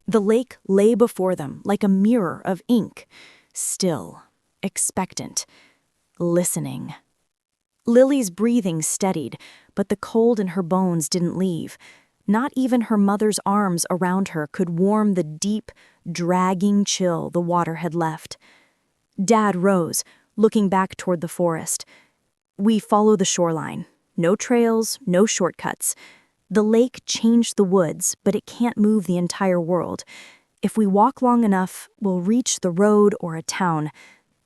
The lake lay before them like a mirror of ink, still, expectant, listening. Lily's breathing steadied, but the cold in her bones didn't leave. Not even her mother's arms around her could warm the deep, dragging chill the water had left. Dad rose, looking back toward the forest. We follow the shoreline. No trails, no shortcuts. The lake changed the woods, but it can't move the entire world. If we walk long enough, we'll reach the road or a town.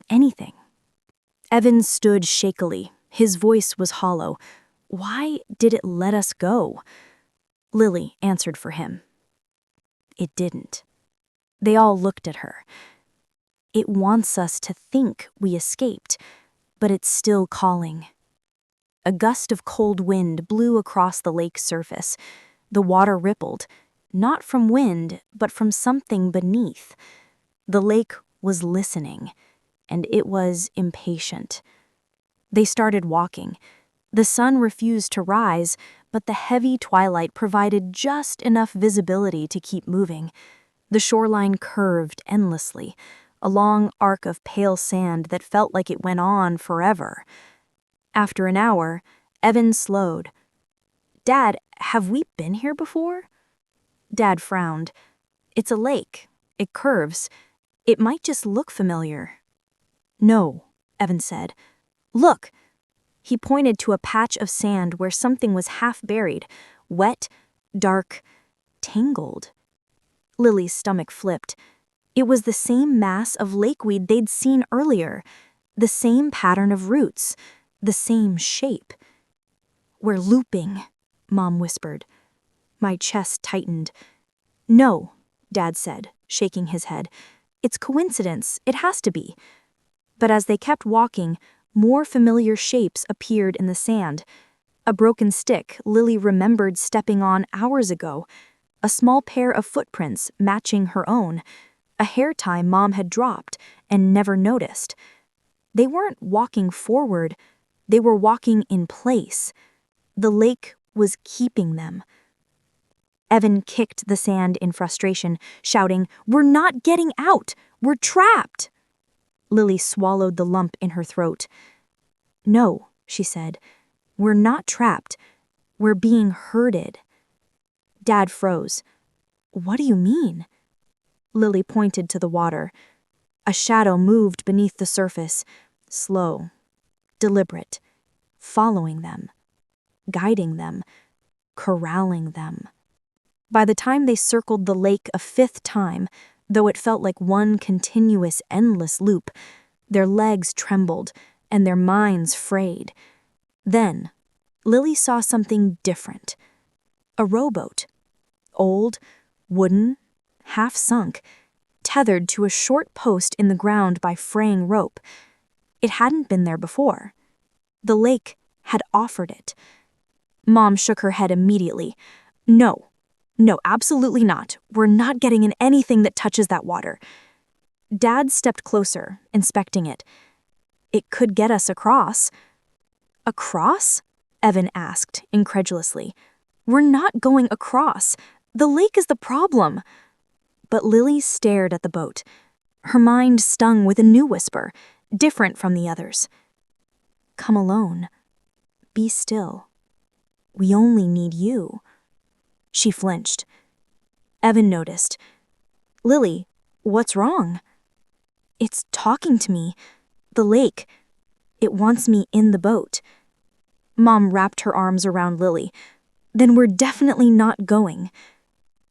Anything. Evan stood shakily. His voice was hollow. Why did it let us go? Lily answered for him. It didn't. They all looked at her. It wants us to think we escaped, but it's still calling. A gust of cold wind blew across the lake's surface. The water rippled, not from wind, but from something beneath. The lake was listening, and it was impatient. They started walking. The sun refused to rise, but the heavy twilight provided just enough visibility to keep moving. The shoreline curved endlessly, a long arc of pale sand that felt like it went on forever. After an hour, Evan slowed. Dad, have we been here before? Dad frowned. It's a lake. It curves. It might just look familiar. No, Evan said. Look. He pointed to a patch of sand where something was half buried, wet, dark, tangled. Lily's stomach flipped. It was the same mass of lakeweed they'd seen earlier, the same pattern of roots, the same shape. We're looping, Mom whispered. My chest tightened. No, Dad said, shaking his head. It's coincidence. It has to be. But as they kept walking, more familiar shapes appeared in the sand. A broken stick Lily remembered stepping on hours ago, a small pair of footprints matching her own, a hair tie Mom had dropped and never noticed. They weren't walking forward, they were walking in place. The lake was keeping them. Evan kicked the sand in frustration, shouting, "We're not getting out! We're trapped!" Lily swallowed the lump in her throat. No, she said, we're not trapped. We're being herded. Dad froze. What do you mean? Lily pointed to the water. A shadow moved beneath the surface, slow, deliberate, following them, guiding them, corralling them. By the time they circled the lake a fifth time, though it felt like one continuous, endless loop, their legs trembled and their minds frayed. Then, Lily saw something different. A rowboat. Old, wooden, half-sunk, tethered to a short post in the ground by fraying rope. It hadn't been there before. The lake had offered it. Mom shook her head immediately. No, absolutely not. We're not getting in anything that touches that water. Dad stepped closer, inspecting it. It could get us across. Across? Evan asked, incredulously. We're not going across. The lake is the problem. But Lily stared at the boat. Her mind stung with a new whisper, different from the others. Come alone. Be still. We only need you. She flinched. Evan noticed. Lily, what's wrong? It's talking to me. The lake. It wants me in the boat. Mom wrapped her arms around Lily. Then we're definitely not going.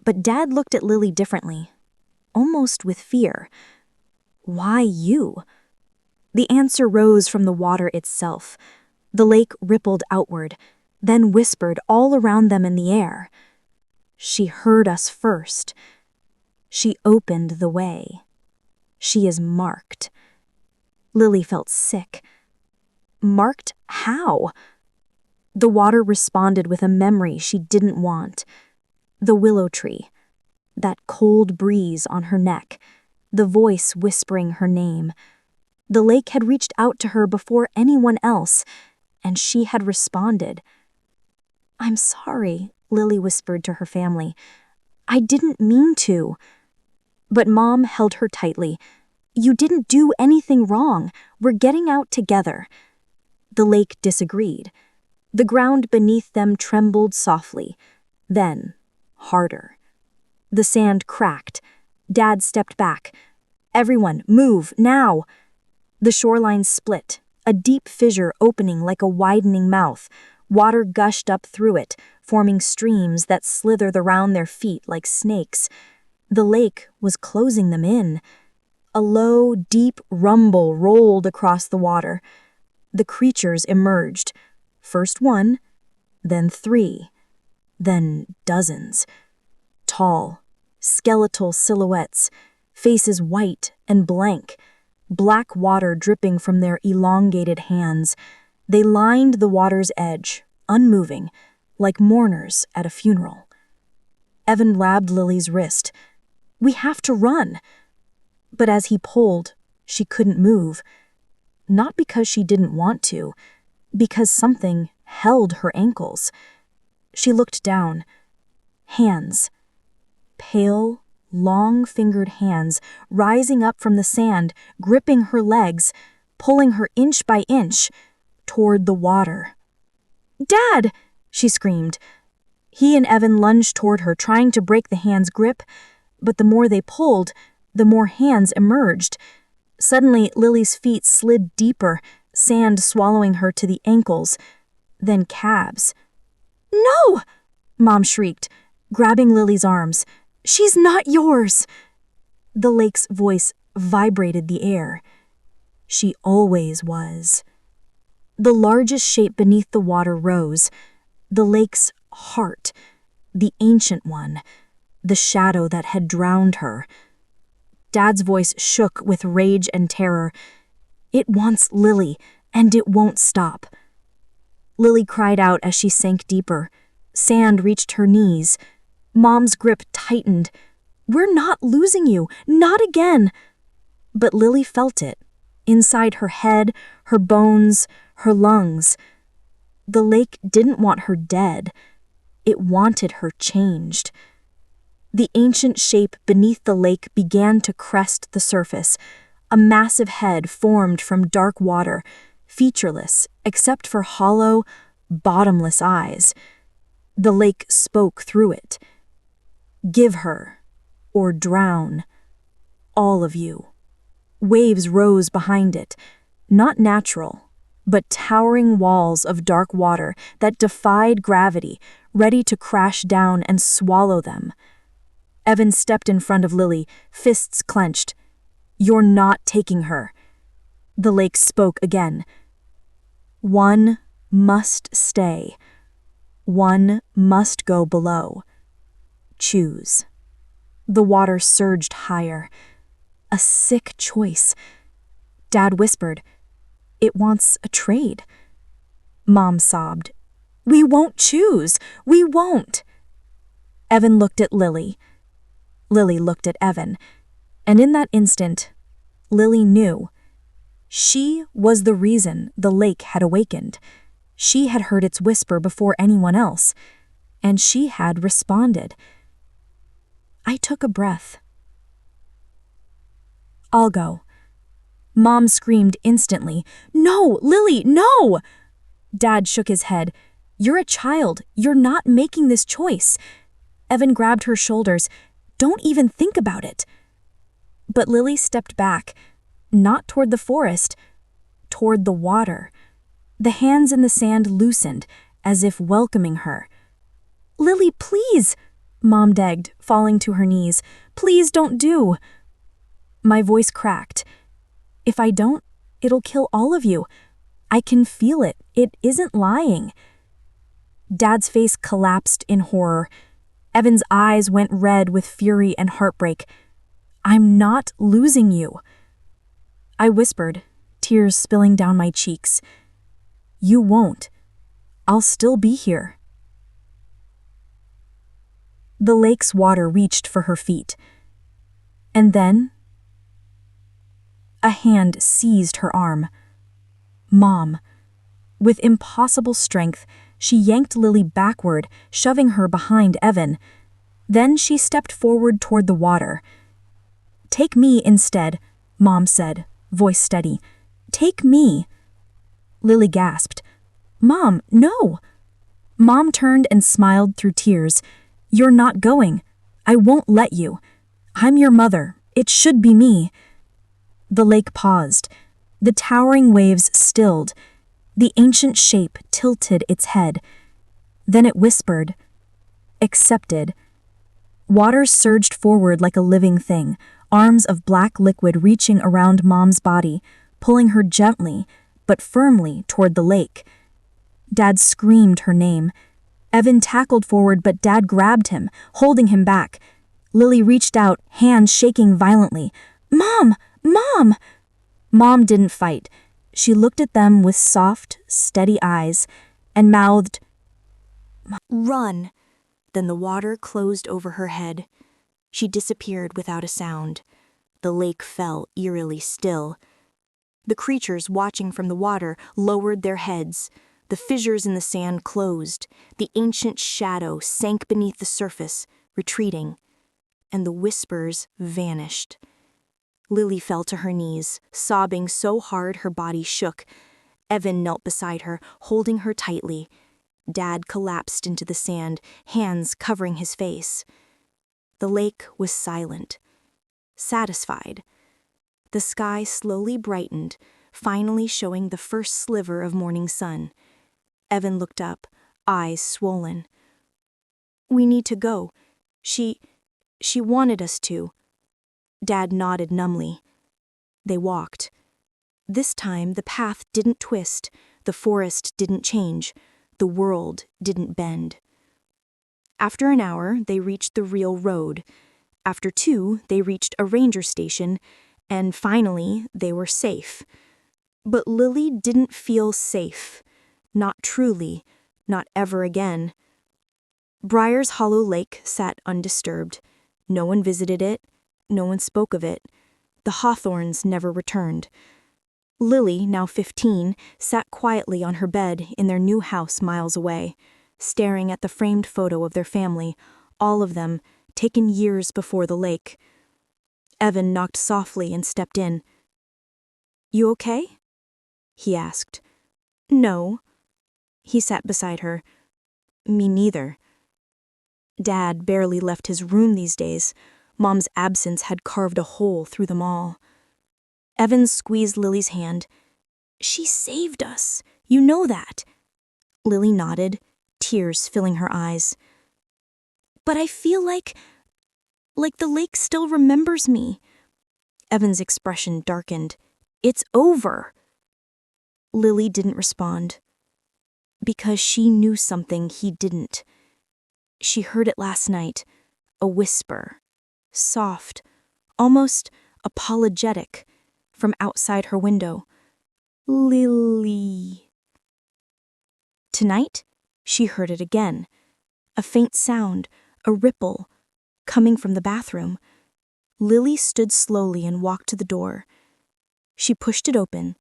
But Dad looked at Lily differently, almost with fear. Why you? The answer rose from the water itself. The lake rippled outward, then whispered all around them in the air. She heard us first. She opened the way. She is marked. Lily felt sick. Marked how? The water responded with a memory she didn't want. The willow tree. That cold breeze on her neck. The voice whispering her name. The lake had reached out to her before anyone else, and she had responded. I'm sorry, Lily whispered to her family. I didn't mean to. But Mom held her tightly. You didn't do anything wrong. We're getting out together. The lake disagreed. The ground beneath them trembled softly, then harder. The sand cracked. Dad stepped back. Everyone, move, now! The shoreline split, a deep fissure opening like a widening mouth. Water gushed up through it, forming streams that slithered around their feet like snakes. The lake was closing them in. A low, deep rumble rolled across the water. The creatures emerged. First one, then three, then dozens. Tall, skeletal silhouettes, faces white and blank, black water dripping from their elongated hands. They lined the water's edge, unmoving, like mourners at a funeral. Evan grabbed Lily's wrist. We have to run. But as he pulled, she couldn't move. Not because she didn't want to, because something held her ankles. She looked down. Hands. Pale, long-fingered hands rising up from the sand, gripping her legs, pulling her inch by inch toward the water. "Dad!" she screamed. He and Evan lunged toward her, trying to break the hands' grip, but the more they pulled, the more hands emerged. Suddenly, Lily's feet slid deeper, sand swallowing her to the ankles, then calves. "No!" Mom shrieked, grabbing Lily's arms. "She's not yours!" The lake's voice vibrated the air. She always was. The largest shape beneath the water rose. The lake's heart, the ancient one, the shadow that had drowned her. Dad's voice shook with rage and terror. It wants Lily, and it won't stop. Lily cried out as she sank deeper. Sand reached her knees. Mom's grip tightened. "We're not losing you, not again." But Lily felt it, inside her head, her bones, her lungs. The lake didn't want her dead. It wanted her changed. The ancient shape beneath the lake began to crest the surface. A massive head formed from dark water, featureless except for hollow, bottomless eyes. The lake spoke through it. "Give her, or drown. All of you." Waves rose behind it, not natural, but towering walls of dark water that defied gravity, ready to crash down and swallow them. Evan stepped in front of Lily, fists clenched. "You're not taking her." The lake spoke again. "One must stay. One must go below. Choose." The water surged higher. A sick choice. Dad whispered, "It wants a trade." Mom sobbed, "We won't choose. We won't." Evan looked at Lily. Lily looked at Evan. And in that instant, Lily knew. She was the reason the lake had awakened. She had heard its whisper before anyone else, and she had responded. I took a breath. "I'll go." Mom screamed instantly, "No, Lily, no!" Dad shook his head. "You're a child. You're not making this choice." Evan grabbed her shoulders. "Don't even think about it." But Lily stepped back, not toward the forest, toward the water. The hands in the sand loosened, as if welcoming her. "Lily, please," Mom begged, falling to her knees. "Please don't do." My voice cracked. "If I don't, it'll kill all of you. I can feel it. It isn't lying." Dad's face collapsed in horror. Evan's eyes went red with fury and heartbreak. "I'm not losing you." I whispered, tears spilling down my cheeks. "You won't. I'll still be here." The lake's water reached for her feet. And then, a hand seized her arm. Mom. With impossible strength, she yanked Lily backward, shoving her behind Evan. Then she stepped forward toward the water. "Take me instead," Mom said, voice steady. "Take me." Lily gasped. "Mom, no!" Mom turned and smiled through tears. "You're not going. I won't let you. I'm your mother. It should be me." The lake paused. The towering waves stilled. The ancient shape tilted its head. Then it whispered, "Accepted." Water surged forward like a living thing, arms of black liquid reaching around Mom's body, pulling her gently but firmly toward the lake. Dad screamed her name. Evan tackled forward, but Dad grabbed him, holding him back. Lily reached out, hands shaking violently. "Mom! Mom!" Mom didn't fight. She looked at them with soft, steady eyes and mouthed, "Run!" Then the water closed over her head. She disappeared without a sound. The lake fell eerily still. The creatures watching from the water lowered their heads. The fissures in the sand closed. The ancient shadow sank beneath the surface, retreating. And the whispers vanished. Lily fell to her knees, sobbing so hard her body shook. Evan knelt beside her, holding her tightly. Dad collapsed into the sand, hands covering his face. The lake was silent, satisfied. The sky slowly brightened, finally showing the first sliver of morning sun. Evan looked up, eyes swollen. "We need to go. She wanted us to." Dad nodded numbly. They walked. This time the path didn't twist, the forest didn't change, the world didn't bend. After an hour, they reached the real road. After 2, they reached a ranger station, and finally, they were safe. But Lily didn't feel safe. Not truly, not ever again. Briar's Hollow Lake sat undisturbed. No one visited it. No one spoke of it. The Hawthorns never returned. Lily, now 15, sat quietly on her bed in their new house miles away, staring at the framed photo of their family, all of them, taken years before the lake. Evan knocked softly and stepped in. "You okay?" he asked. "No." He sat beside her. "Me neither." Dad barely left his room these days. Mom's absence had carved a hole through them all. Evan squeezed Lily's hand. "She saved us. You know that." Lily nodded, tears filling her eyes. "But I feel like the lake still remembers me." Evan's expression darkened. "It's over." Lily didn't respond. Because she knew something he didn't. She heard it last night, a whisper, soft, almost apologetic, from outside her window. "Lily." Tonight, she heard it again, a faint sound, a ripple, coming from the bathroom. Lily stood slowly and walked to the door. She pushed it open.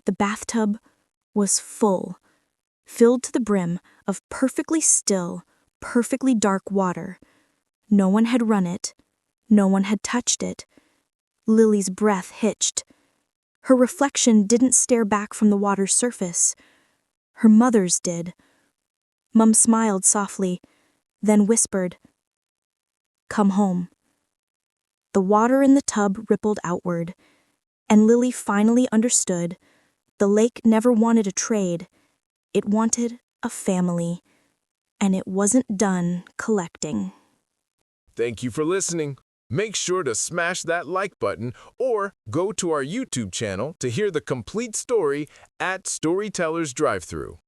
The bathtub was full, filled to the brim of perfectly still, perfectly dark water. No one had run it. No one had touched it. Lily's breath hitched. Her reflection didn't stare back from the water's surface. Her mother's did. Mum smiled softly, then whispered, "Come home." The water in the tub rippled outward, and Lily finally understood. The lake never wanted a trade. It wanted a family, and it wasn't done collecting. Thank you for listening. Make sure to smash that like button or go to our YouTube channel to hear the complete story at Storytellers Drive-Thru.